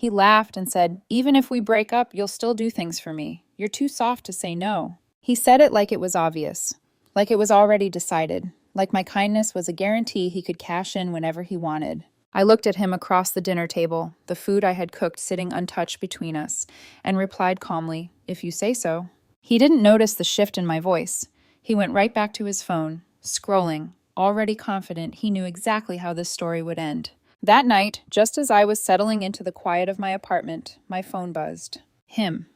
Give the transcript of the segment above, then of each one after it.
He laughed and said, "Even if we break up, you'll still do things for me. You're too soft to say no." He said it like it was obvious, like it was already decided, like my kindness was a guarantee he could cash in whenever he wanted. I looked at him across the dinner table, the food I had cooked sitting untouched between us, and replied calmly, "If you say so." He didn't notice the shift in my voice. He went right back to his phone, scrolling, already confident he knew exactly how this story would end. That night, just as I was settling into the quiet of my apartment, my phone buzzed. Him.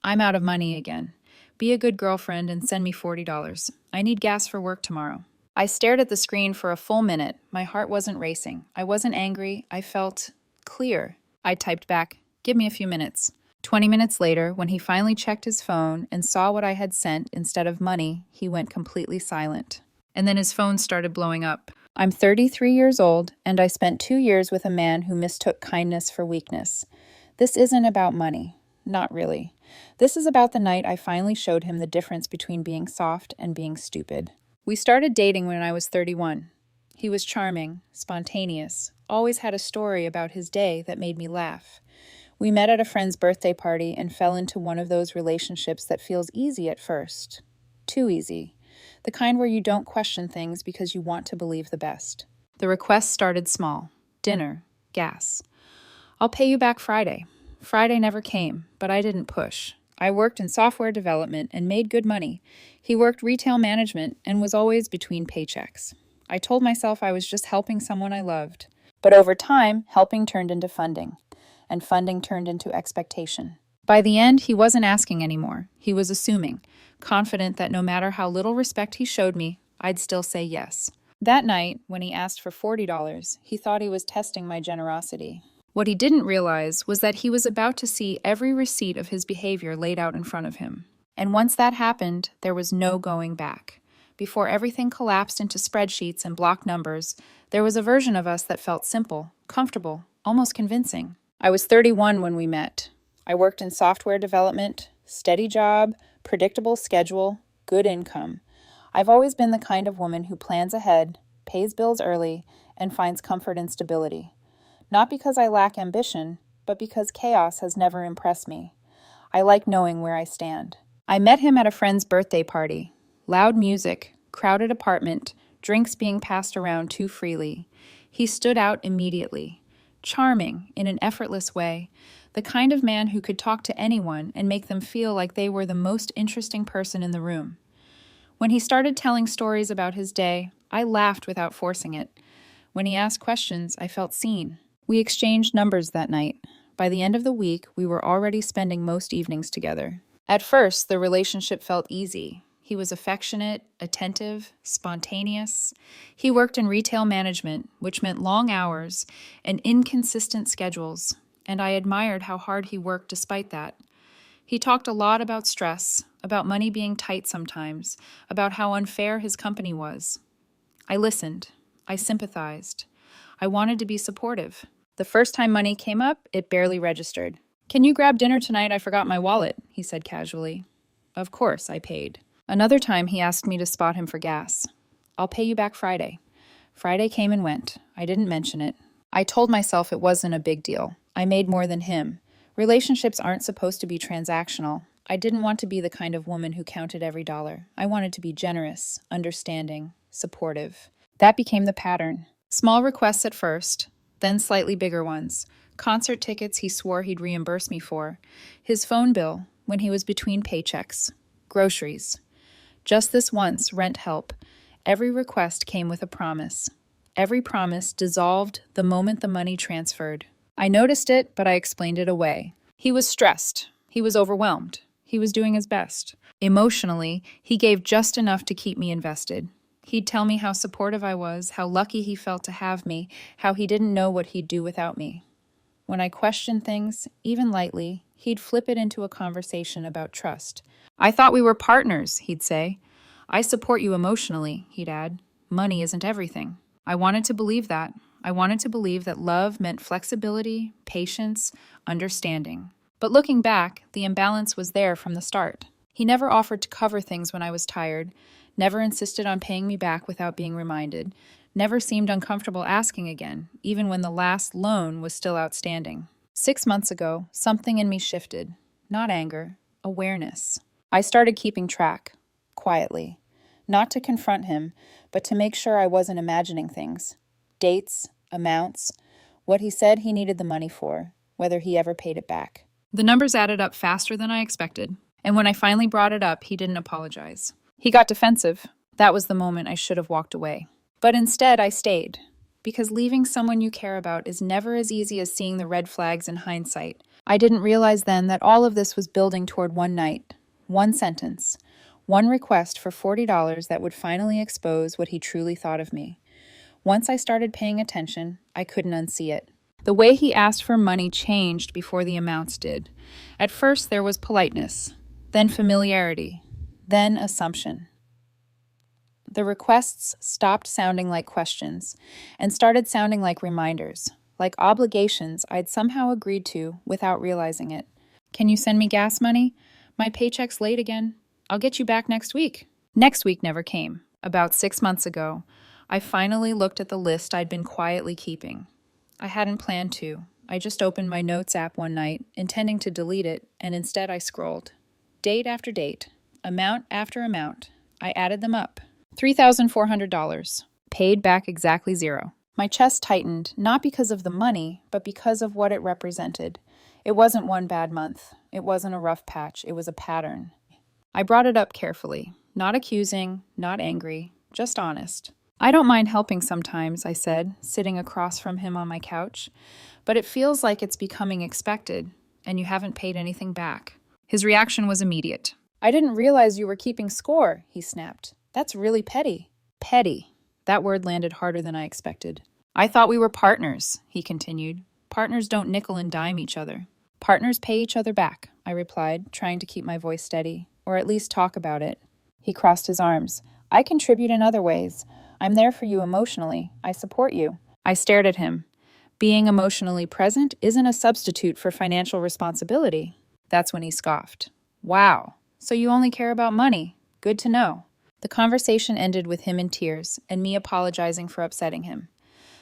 "I'm out of money again. Be a good girlfriend and send me $40. I need gas for work tomorrow." I stared at the screen for a full minute. My heart wasn't racing. I wasn't angry. I felt clear. I typed back, "Give me a few minutes." 20 minutes later, when he finally checked his phone and saw what I had sent instead of money, he went completely silent. And then his phone started blowing up. I'm 33 years old, and I spent 2 years with a man who mistook kindness for weakness. This isn't about money. Not really. This is about the night I finally showed him the difference between being soft and being stupid. We started dating when I was 31. He was charming, spontaneous, always had a story about his day that made me laugh. We met at a friend's birthday party and fell into one of those relationships that feels easy at first. Too easy. The kind where you don't question things because you want to believe the best. The request started small. Dinner. Gas. "I'll pay you back Friday." Friday never came, but I didn't push. I worked in software development and made good money. He worked retail management and was always between paychecks. I told myself I was just helping someone I loved. But over time, helping turned into funding, and funding turned into expectation. By the end, he wasn't asking anymore. He was assuming, confident that no matter how little respect he showed me, I'd still say yes. That night, when he asked for $40, he thought he was testing my generosity. What he didn't realize was that he was about to see every receipt of his behavior laid out in front of him. And once that happened, there was no going back. Before everything collapsed into spreadsheets and block numbers, there was a version of us that felt simple, comfortable, almost convincing. I was 31 when we met. I worked in software development, steady job, predictable schedule, good income. I've always been the kind of woman who plans ahead, pays bills early, and finds comfort in stability. Not because I lack ambition, but because chaos has never impressed me. I like knowing where I stand. I met him at a friend's birthday party. Loud music, crowded apartment, drinks being passed around too freely. He stood out immediately. Charming, in an effortless way, the kind of man who could talk to anyone and make them feel like they were the most interesting person in the room. When he started telling stories about his day, I laughed without forcing it. When he asked questions, I felt seen. We exchanged numbers that night. By the end of the week, we were already spending most evenings together. At first, the relationship felt easy. He was affectionate, attentive, spontaneous. He worked in retail management, which meant long hours and inconsistent schedules, and I admired how hard he worked despite that. He talked a lot about stress, about money being tight sometimes, about how unfair his company was. I listened. I sympathized. I wanted to be supportive. The first time money came up, it barely registered. "Can you grab dinner tonight? I forgot my wallet," he said casually. Of course, I paid. Another time he asked me to spot him for gas. "I'll pay you back Friday." Friday came and went. I didn't mention it. I told myself it wasn't a big deal. I made more than him. Relationships aren't supposed to be transactional. I didn't want to be the kind of woman who counted every dollar. I wanted to be generous, understanding, supportive. That became the pattern. Small requests at first, then slightly bigger ones. Concert tickets he swore he'd reimburse me for. His phone bill when he was between paychecks. Groceries. Just this once, rent help. Every request came with a promise. Every promise dissolved the moment the money transferred. I noticed it, but I explained it away. He was stressed. He was overwhelmed. He was doing his best. Emotionally, he gave just enough to keep me invested. He'd tell me how supportive I was, how lucky he felt to have me, how he didn't know what he'd do without me. When I questioned things, even lightly, he'd flip it into a conversation about trust. "I thought we were partners," he'd say. "I support you emotionally," he'd add. "Money isn't everything." I wanted to believe that. I wanted to believe that love meant flexibility, patience, understanding. But looking back, the imbalance was there from the start. He never offered to cover things when I was tired, never insisted on paying me back without being reminded, never seemed uncomfortable asking again, even when the last loan was still outstanding. 6 months ago, something in me shifted. Not anger, awareness. I started keeping track, quietly. Not to confront him, but to make sure I wasn't imagining things. Dates, amounts, what he said he needed the money for, whether he ever paid it back. The numbers added up faster than I expected, and when I finally brought it up, he didn't apologize. He got defensive. That was the moment I should have walked away. But instead, I stayed. Because leaving someone you care about is never as easy as seeing the red flags in hindsight. I didn't realize then that all of this was building toward one night, one sentence, one request for $40 that would finally expose what he truly thought of me. Once I started paying attention, I couldn't unsee it. The way he asked for money changed before the amounts did. At first, there was politeness, then familiarity, then assumption. The requests stopped sounding like questions and started sounding like reminders, like obligations I'd somehow agreed to without realizing it. Can you send me gas money? My paycheck's late again. I'll get you back next week. Next week never came. About 6 months ago, I finally looked at the list I'd been quietly keeping. I hadn't planned to. I just opened my notes app one night, intending to delete it, and instead I scrolled. Date after date, amount after amount. I added them up. $3,400. Paid back exactly zero. My chest tightened, not because of the money, but because of what it represented. It wasn't one bad month. It wasn't a rough patch. It was a pattern. I brought it up carefully. Not accusing, not angry, just honest. I don't mind helping sometimes, I said, sitting across from him on my couch. But it feels like it's becoming expected, and you haven't paid anything back. His reaction was immediate. I didn't realize you were keeping score, he snapped. That's really petty. Petty. That word landed harder than I expected. I thought we were partners, he continued. Partners don't nickel and dime each other. Partners pay each other back, I replied, trying to keep my voice steady, or at least talk about it. He crossed his arms. I contribute in other ways. I'm there for you emotionally. I support you. I stared at him. Being emotionally present isn't a substitute for financial responsibility. That's when he scoffed. Wow. So you only care about money. Good to know. The conversation ended with him in tears and me apologizing for upsetting him.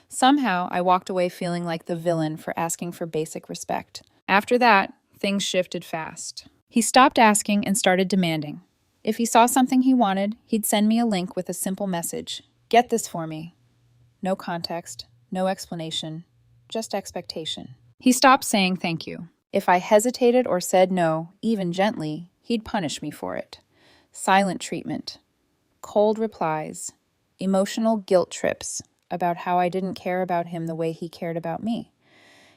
Somehow, I walked away feeling like the villain for asking for basic respect. After that, things shifted fast. He stopped asking and started demanding. If he saw something he wanted, he'd send me a link with a simple message. Get this for me. No context, no explanation, just expectation. He stopped saying thank you. If I hesitated or said no, even gently, he'd punish me for it. Silent treatment. Cold replies, emotional guilt trips about how I didn't care about him the way he cared about me.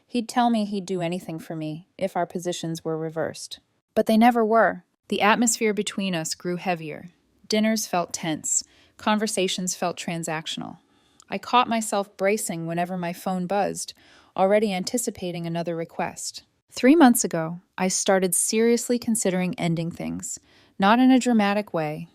He'd tell me he'd do anything for me if our positions were reversed. But they never were. The atmosphere between us grew heavier. Dinners felt tense. Conversations felt transactional. I caught myself bracing whenever my phone buzzed, already anticipating another request. 3 months ago, I started seriously considering ending things, not in a dramatic way,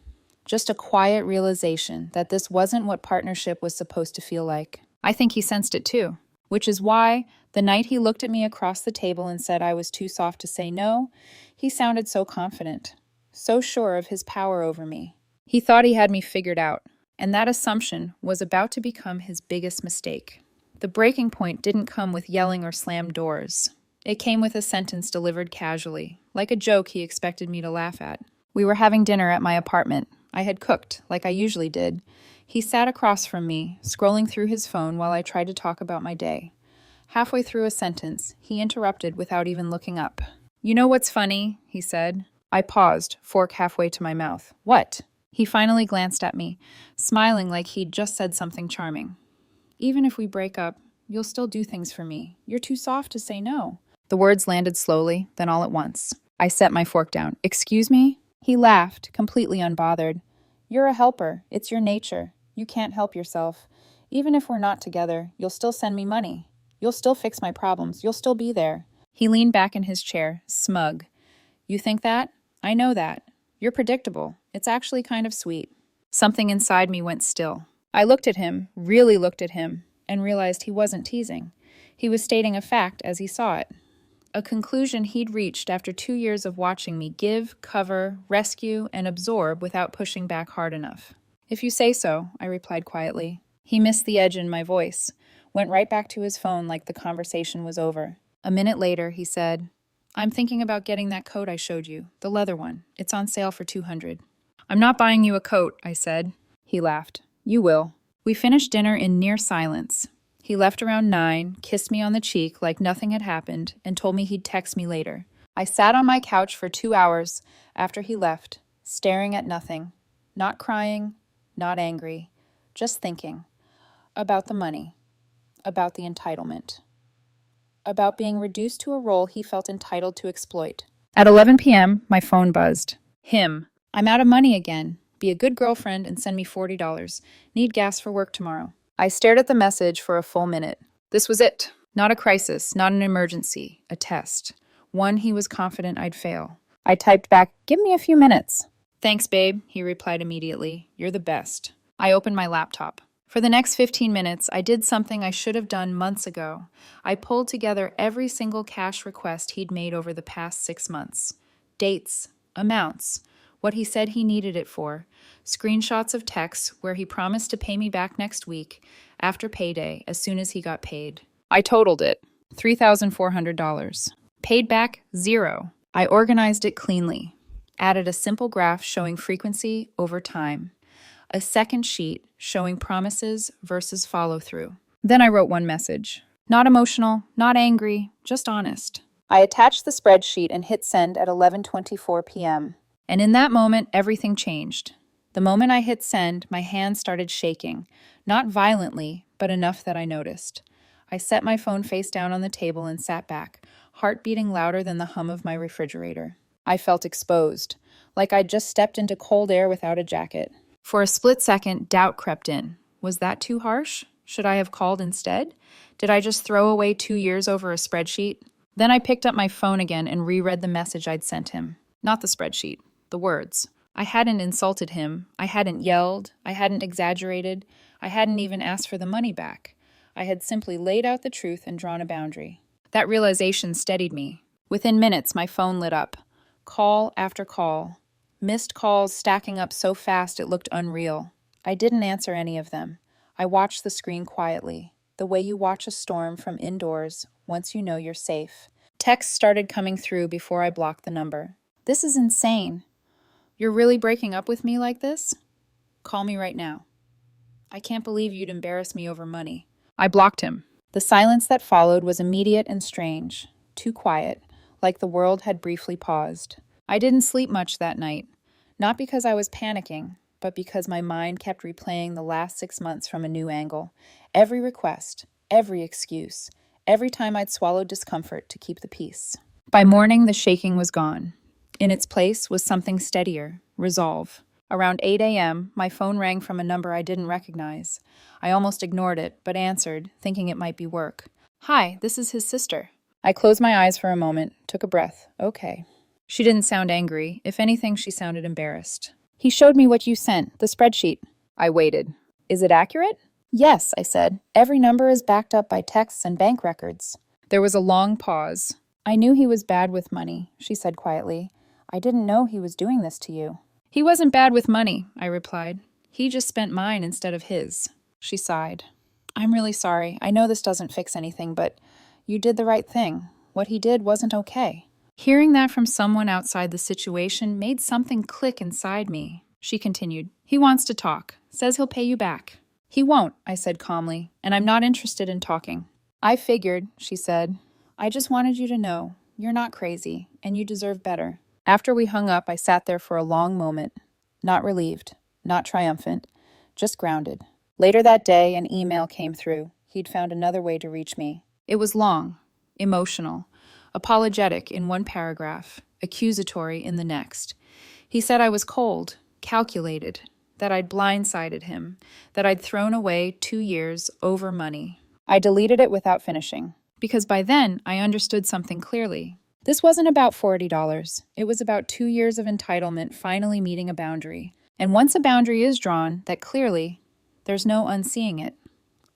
just a quiet realization that this wasn't what partnership was supposed to feel like. I think he sensed it too, which is why, the night he looked at me across the table and said I was too soft to say no, he sounded so confident, so sure of his power over me. He thought he had me figured out, and that assumption was about to become his biggest mistake. The breaking point didn't come with yelling or slammed doors. It came with a sentence delivered casually, like a joke he expected me to laugh at. We were having dinner at my apartment. I had cooked, like I usually did. He sat across from me, scrolling through his phone while I tried to talk about my day. Halfway through a sentence, he interrupted without even looking up. You know what's funny? He said. I paused, fork halfway to my mouth. What? He finally glanced at me, smiling like he'd just said something charming. Even if we break up, you'll still do things for me. You're too soft to say no. The words landed slowly, then all at once. I set my fork down. Excuse me? He laughed, completely unbothered. You're a helper. It's your nature. You can't help yourself. Even if we're not together, you'll still send me money. You'll still fix my problems. You'll still be there. He leaned back in his chair, smug. You think that? I know that. You're predictable. It's actually kind of sweet. Something inside me went still. I looked at him, really looked at him, and realized he wasn't teasing. He was stating a fact as he saw it. A conclusion he'd reached after 2 years of watching me give, cover, rescue, and absorb without pushing back hard enough. If you say so, I replied quietly. He missed the edge in my voice, went right back to his phone like the conversation was over. A minute later, he said, I'm thinking about getting that coat I showed you, the leather one. It's on sale for $200. I'm not buying you a coat, I said. He laughed. You will. We finished dinner in near silence. He left around 9, kissed me on the cheek like nothing had happened, and told me he'd text me later. I sat on my couch for 2 hours after he left, staring at nothing, not crying, not angry, just thinking about the money, about the entitlement, about being reduced to a role he felt entitled to exploit. At 11 p.m., my phone buzzed. Him. I'm out of money again. Be a good girlfriend and send me $40. Need gas for work tomorrow. I stared at the message for a full minute. This was it. Not a crisis, not an emergency, a test. One he was confident I'd fail. I typed back, give me a few minutes. Thanks, babe, he replied immediately. You're the best. I opened my laptop. For the next 15 minutes, I did something I should have done months ago. I pulled together every single cash request he'd made over the past 6 months. Dates, amounts, what he said he needed it for, screenshots of texts where he promised to pay me back next week after payday as soon as he got paid. I totaled it, $3,400. Paid back, 0. I organized it cleanly, added a simple graph showing frequency over time, a second sheet showing promises versus follow-through. Then I wrote one message. Not emotional, not angry, just honest. I attached the spreadsheet and hit send at 11:24 p.m. And in that moment, everything changed. The moment I hit send, my hand started shaking, not violently, but enough that I noticed. I set my phone face down on the table and sat back, heart beating louder than the hum of my refrigerator. I felt exposed, like I'd just stepped into cold air without a jacket. For a split second, doubt crept in. Was that too harsh? Should I have called instead? Did I just throw away 2 years over a spreadsheet? Then I picked up my phone again and reread the message I'd sent him. Not the spreadsheet, the words. I hadn't insulted him. I hadn't yelled. I hadn't exaggerated. I hadn't even asked for the money back. I had simply laid out the truth and drawn a boundary. That realization steadied me. Within minutes, my phone lit up. Call after call. Missed calls stacking up so fast it looked unreal. I didn't answer any of them. I watched the screen quietly, the way you watch a storm from indoors once you know you're safe. Texts started coming through before I blocked the number. This is insane. You're really breaking up with me like this? Call me right now. I can't believe you'd embarrass me over money. I blocked him. The silence that followed was immediate and strange, too quiet, like the world had briefly paused. I didn't sleep much that night, not because I was panicking, but because my mind kept replaying the last 6 months from a new angle. Every request, every excuse, every time I'd swallowed discomfort to keep the peace. By morning, the shaking was gone. In its place was something steadier, resolve. Around 8 a.m., my phone rang from a number I didn't recognize. I almost ignored it, but answered, thinking it might be work. Hi, this is his sister. I closed my eyes for a moment, took a breath. Okay. She didn't sound angry. If anything, she sounded embarrassed. He showed me what you sent, the spreadsheet. I waited. Is it accurate? Yes, I said. Every number is backed up by texts and bank records. There was a long pause. I knew he was bad with money, she said quietly. I didn't know he was doing this to you. He wasn't bad with money, I replied. He just spent mine instead of his. She sighed. I'm really sorry. I know this doesn't fix anything, but you did the right thing. What he did wasn't okay. Hearing that from someone outside the situation made something click inside me. She continued. He wants to talk. Says he'll pay you back. He won't, I said calmly, and I'm not interested in talking. I figured, she said. I just wanted you to know. You're not crazy, and you deserve better. After we hung up, I sat there for a long moment, not relieved, not triumphant, just grounded. Later that day, an email came through. He'd found another way to reach me. It was long, emotional, apologetic in one paragraph, accusatory in the next. He said I was cold, calculated, that I'd blindsided him, that I'd thrown away 2 years over money. I deleted it without finishing, because by then I understood something clearly. This wasn't about $40. It was about 2 years of entitlement finally meeting a boundary. And once a boundary is drawn, that clearly, there's no unseeing it.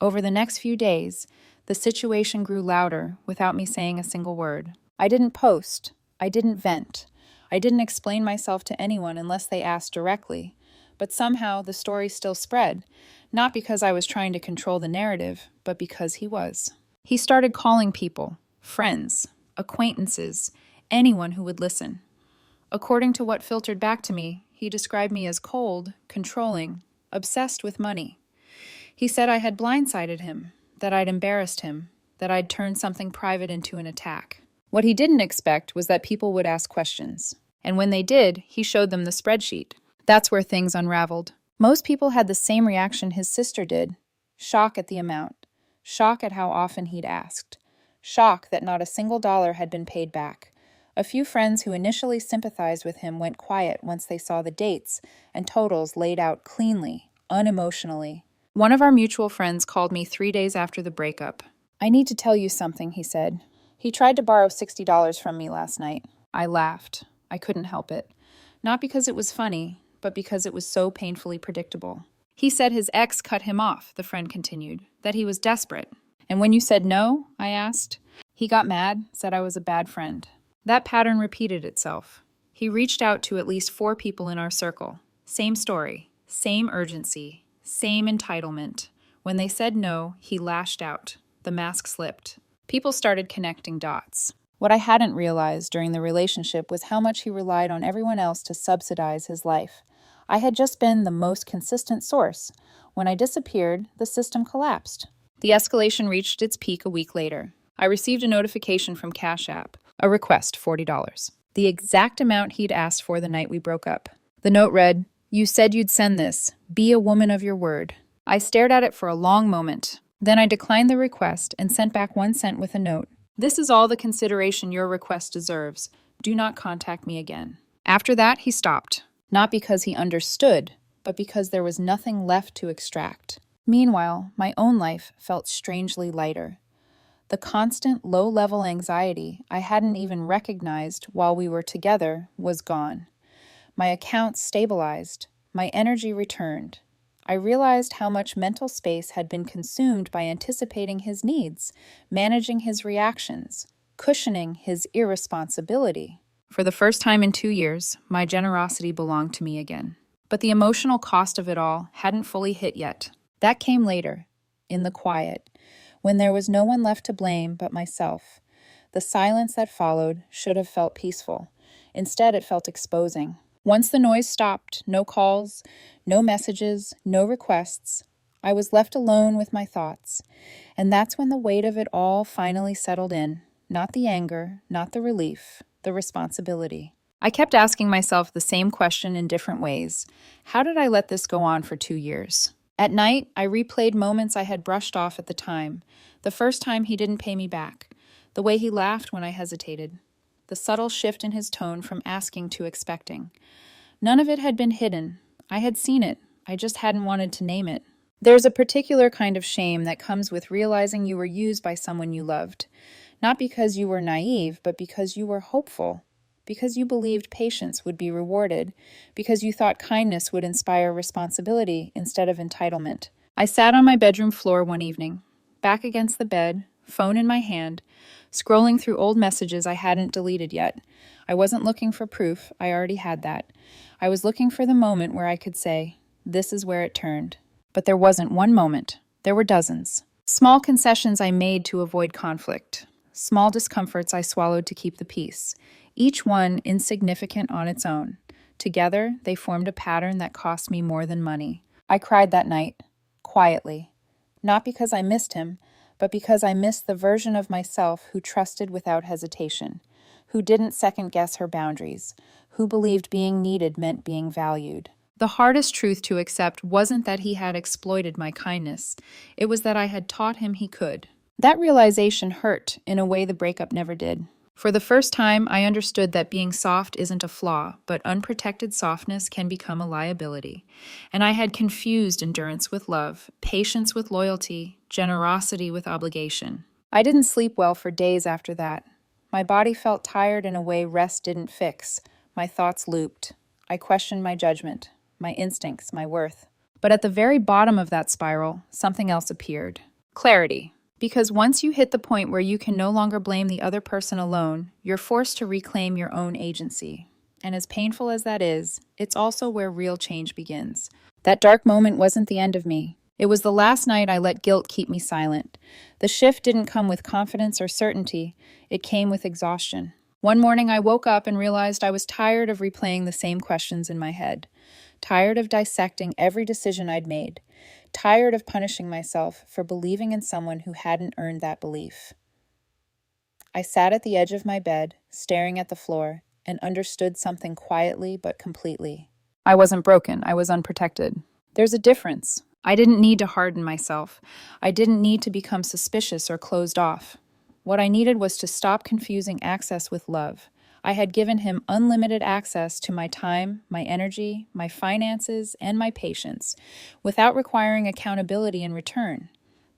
Over the next few days, the situation grew louder without me saying a single word. I didn't post. I didn't vent. I didn't explain myself to anyone unless they asked directly. But somehow the story still spread, not because I was trying to control the narrative, but because he was. He started calling people, Friends, acquaintances, anyone who would listen. According to what filtered back to me, he described me as cold, controlling, obsessed with money. He said I had blindsided him, that I'd embarrassed him, that I'd turned something private into an attack. What he didn't expect was that people would ask questions. And when they did, he showed them the spreadsheet. That's where things unraveled. Most people had the same reaction his sister did. Shock at the amount. Shock at how often he'd asked. Shock that not a single dollar had been paid back. A few friends who initially sympathized with him went quiet once they saw the dates and totals laid out cleanly, unemotionally. One of our mutual friends called me 3 days after the breakup. "I need to tell you something," he said. "He tried to borrow $60 from me last night." I laughed. I couldn't help it. Not because it was funny, but because it was so painfully predictable. "He said his ex cut him off," the friend continued, "that he was desperate." "And when you said no?" I asked. "He got mad, said I was a bad friend." That pattern repeated itself. He reached out to at least 4 people in our circle. Same story, same urgency, same entitlement. When they said no, he lashed out. The mask slipped. People started connecting dots. What I hadn't realized during the relationship was how much he relied on everyone else to subsidize his life. I had just been the most consistent source. When I disappeared, the system collapsed. The escalation reached its peak a week later. I received a notification from Cash App, a request, $40. The exact amount he'd asked for the night we broke up. The note read, "You said you'd send this. Be a woman of your word." I stared at it for a long moment. Then I declined the request and sent back 1 cent with a note. "This is all the consideration your request deserves. Do not contact me again." After that, he stopped. Not because he understood, but because there was nothing left to extract. Meanwhile, my own life felt strangely lighter. The constant low-level anxiety I hadn't even recognized while we were together was gone. My accounts stabilized. My energy returned. I realized how much mental space had been consumed by anticipating his needs, managing his reactions, cushioning his irresponsibility. For the first time in 2 years, my generosity belonged to me again. But the emotional cost of it all hadn't fully hit yet. That came later, in the quiet, when there was no one left to blame but myself. The silence that followed should have felt peaceful. Instead, it felt exposing. Once the noise stopped, no calls, no messages, no requests, I was left alone with my thoughts. And that's when the weight of it all finally settled in. Not the anger, not the relief, the responsibility. I kept asking myself the same question in different ways. How did I let this go on for 2 years? At night, I replayed moments I had brushed off at the time. The first time he didn't pay me back. The way he laughed when I hesitated. The subtle shift in his tone from asking to expecting. None of it had been hidden. I had seen it. I just hadn't wanted to name it. There's a particular kind of shame that comes with realizing you were used by someone you loved. Not because you were naive, but because you were hopeful. Because you believed patience would be rewarded. Because you thought kindness would inspire responsibility instead of entitlement. I sat on my bedroom floor one evening, back against the bed, phone in my hand, scrolling through old messages I hadn't deleted yet. I wasn't looking for proof, I already had that. I was looking for the moment where I could say, this is where it turned. But there wasn't one moment. There were dozens. Small concessions I made to avoid conflict. Small discomforts I swallowed to keep the peace. Each one insignificant on its own. Together, they formed a pattern that cost me more than money. I cried that night, quietly. Not because I missed him, but because I missed the version of myself who trusted without hesitation, who didn't second-guess her boundaries, who believed being needed meant being valued. The hardest truth to accept wasn't that he had exploited my kindness. It was that I had taught him he could. That realization hurt in a way the breakup never did. For the first time, I understood that being soft isn't a flaw, but unprotected softness can become a liability. And I had confused endurance with love, patience with loyalty, generosity with obligation. I didn't sleep well for days after that. My body felt tired in a way rest didn't fix. My thoughts looped. I questioned my judgment, my instincts, my worth. But at the very bottom of that spiral, something else appeared. Clarity. Because once you hit the point where you can no longer blame the other person alone, you're forced to reclaim your own agency. And as painful as that is, it's also where real change begins. That dark moment wasn't the end of me. It was the last night I let guilt keep me silent. The shift didn't come with confidence or certainty, it came with exhaustion. One morning I woke up and realized I was tired of replaying the same questions in my head, tired of dissecting every decision I'd made, tired of punishing myself for believing in someone who hadn't earned that belief. I sat at the edge of my bed, staring at the floor, and understood something quietly but completely. I wasn't broken, I was unprotected. There's a difference. I didn't need to harden myself. I didn't need to become suspicious or closed off. What I needed was to stop confusing access with love. I had given him unlimited access to my time, my energy, my finances, and my patience, without requiring accountability in return.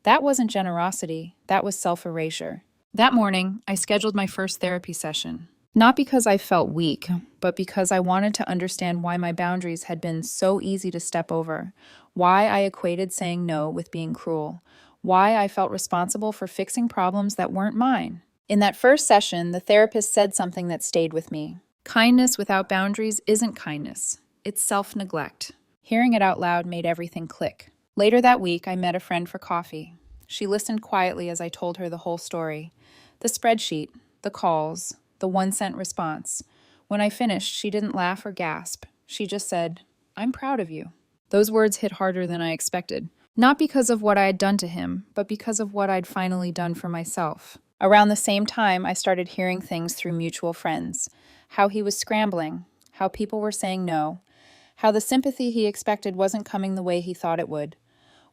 That wasn't generosity, that was self-erasure. That morning, I scheduled my first therapy session. Not because I felt weak, but because I wanted to understand why my boundaries had been so easy to step over, why I equated saying no with being cruel, why I felt responsible for fixing problems that weren't mine. In that first session, the therapist said something that stayed with me. Kindness without boundaries isn't kindness, it's self-neglect. Hearing it out loud made everything click. Later that week, I met a friend for coffee. She listened quietly as I told her the whole story. The spreadsheet, the calls, the 1-cent response. When I finished, she didn't laugh or gasp. She just said, "I'm proud of you." Those words hit harder than I expected. Not because of what I had done to him, but because of what I'd finally done for myself. Around the same time, I started hearing things through mutual friends. How he was scrambling, how people were saying no, how the sympathy he expected wasn't coming the way he thought it would.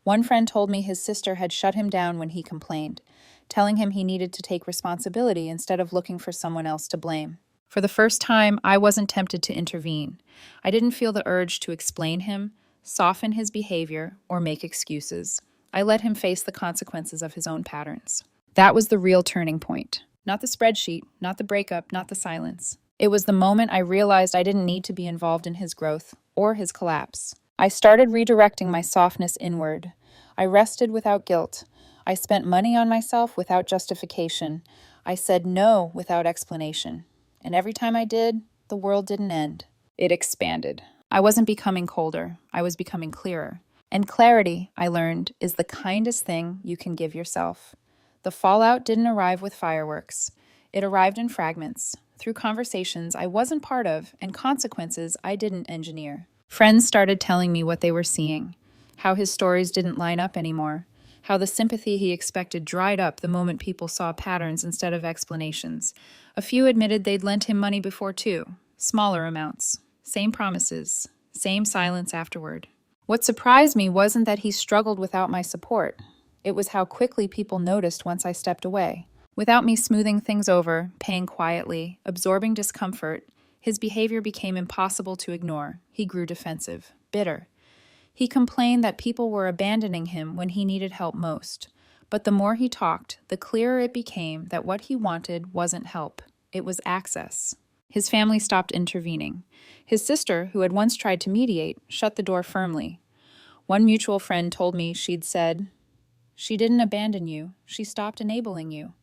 One friend told me his sister had shut him down when he complained, telling him he needed to take responsibility instead of looking for someone else to blame. For the first time, I wasn't tempted to intervene. I didn't feel the urge to explain him, soften his behavior, or make excuses. I let him face the consequences of his own patterns. That was the real turning point. Not the spreadsheet, not the breakup, not the silence. It was the moment I realized I didn't need to be involved in his growth or his collapse. I started redirecting my softness inward. I rested without guilt. I spent money on myself without justification. I said no without explanation. And every time I did, the world didn't end. It expanded. I wasn't becoming colder. I was becoming clearer. And clarity, I learned, is the kindest thing you can give yourself. The fallout didn't arrive with fireworks. It arrived in fragments, through conversations I wasn't part of and consequences I didn't engineer. Friends started telling me what they were seeing, how his stories didn't line up anymore, how the sympathy he expected dried up the moment people saw patterns instead of explanations. A few admitted they'd lent him money before too, smaller amounts, same promises, same silence afterward. What surprised me wasn't that he struggled without my support. It was how quickly people noticed once I stepped away. Without me smoothing things over, paying quietly, absorbing discomfort, his behavior became impossible to ignore. He grew defensive, bitter. He complained that people were abandoning him when he needed help most. But the more he talked, the clearer it became that what he wanted wasn't help. It was access. His family stopped intervening. His sister, who had once tried to mediate, shut the door firmly. One mutual friend told me she'd said, "She didn't abandon you. She stopped enabling you."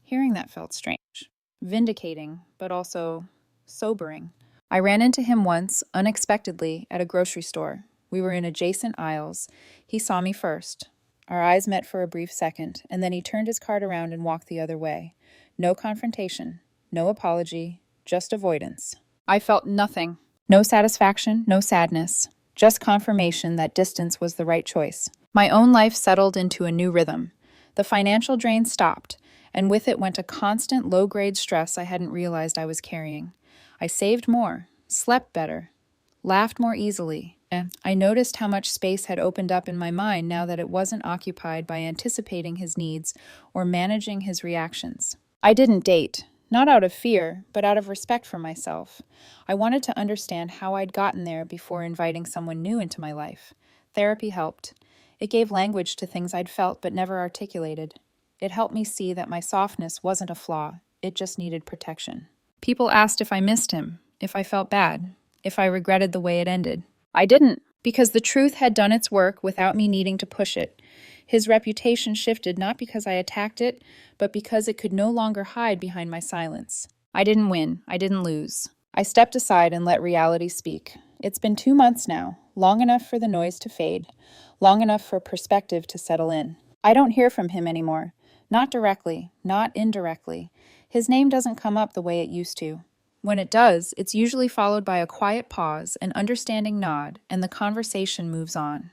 Hearing that felt strange, vindicating, but also sobering. I ran into him once, unexpectedly, at a grocery store. We were in adjacent aisles. He saw me first. Our eyes met for a brief second, and then he turned his cart around and walked the other way. No confrontation, no apology, just avoidance. I felt nothing. No satisfaction, no sadness. Just confirmation that distance was the right choice. My own life settled into a new rhythm. The financial drain stopped, and with it went a constant low-grade stress I hadn't realized I was carrying. I saved more, slept better, laughed more easily. I noticed how much space had opened up in my mind now that it wasn't occupied by anticipating his needs or managing his reactions. I didn't date, not out of fear, but out of respect for myself. I wanted to understand how I'd gotten there before inviting someone new into my life. Therapy helped. It gave language to things I'd felt but never articulated. It helped me see that my softness wasn't a flaw, it just needed protection. People asked if I missed him, if I felt bad, if I regretted the way it ended. I didn't, because the truth had done its work without me needing to push it. His reputation shifted not because I attacked it, but because it could no longer hide behind my silence. I didn't win, I didn't lose. I stepped aside and let reality speak. It's been 2 months now. long enough for the noise to fade, long enough for perspective to settle in. I don't hear from him anymore. Not directly, not indirectly. His name doesn't come up the way it used to. When it does, it's usually followed by a quiet pause, an understanding nod, and the conversation moves on.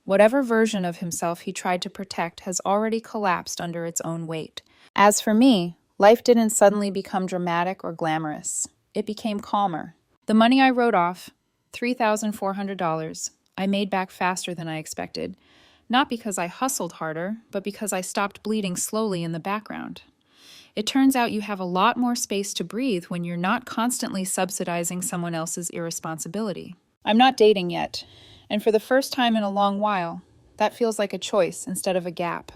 Whatever version of himself he tried to protect has already collapsed under its own weight. As for me, life didn't suddenly become dramatic or glamorous. It became calmer. The money I wrote off, $3,400, I made back faster than I expected. Not because I hustled harder, but because I stopped bleeding slowly in the background. It turns out you have a lot more space to breathe when you're not constantly subsidizing someone else's irresponsibility. I'm not dating yet, and for the first time in a long while, that feels like a choice instead of a gap.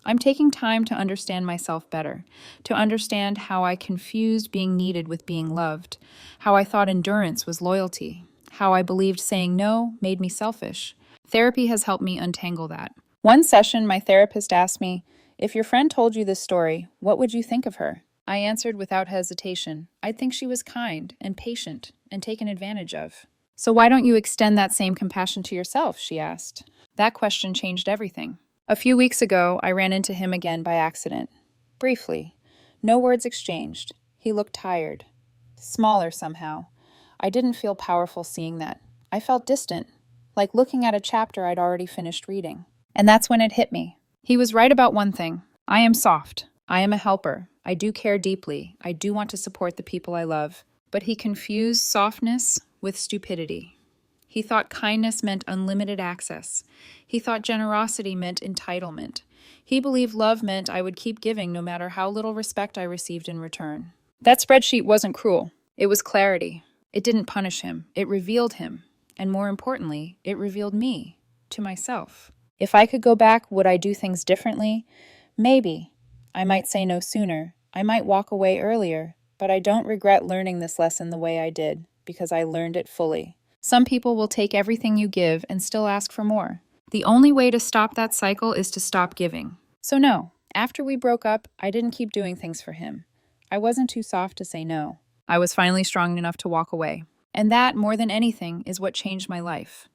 I'm taking time to understand myself better, to understand how I confused being needed with being loved, how I thought endurance was loyalty, how I believed saying no made me selfish. Therapy has helped me untangle that. One session, my therapist asked me, "If your friend told you this story, what would you think of her?" I answered without hesitation, "I'd think she was kind and patient and taken advantage of." "So why don't you extend that same compassion to yourself?" she asked. That question changed everything. A few weeks ago, I ran into him again by accident. Briefly. No words exchanged. He looked tired. Smaller somehow. I didn't feel powerful seeing that. I felt distant, like looking at a chapter I'd already finished reading. And that's when it hit me. He was right about one thing. I am soft. I am a helper. I do care deeply. I do want to support the people I love. But he confused softness with stupidity. He thought kindness meant unlimited access. He thought generosity meant entitlement. He believed love meant I would keep giving no matter how little respect I received in return. That spreadsheet wasn't cruel. It was clarity. It didn't punish him. It revealed him. And more importantly, it revealed me to myself. If I could go back, would I do things differently? Maybe. I might say no sooner. I might walk away earlier. But I don't regret learning this lesson the way I did, because I learned it fully. Some people will take everything you give and still ask for more. The only way to stop that cycle is to stop giving. So no, after we broke up, I didn't keep doing things for him. I wasn't too soft to say no. I was finally strong enough to walk away. And that, more than anything, is what changed my life.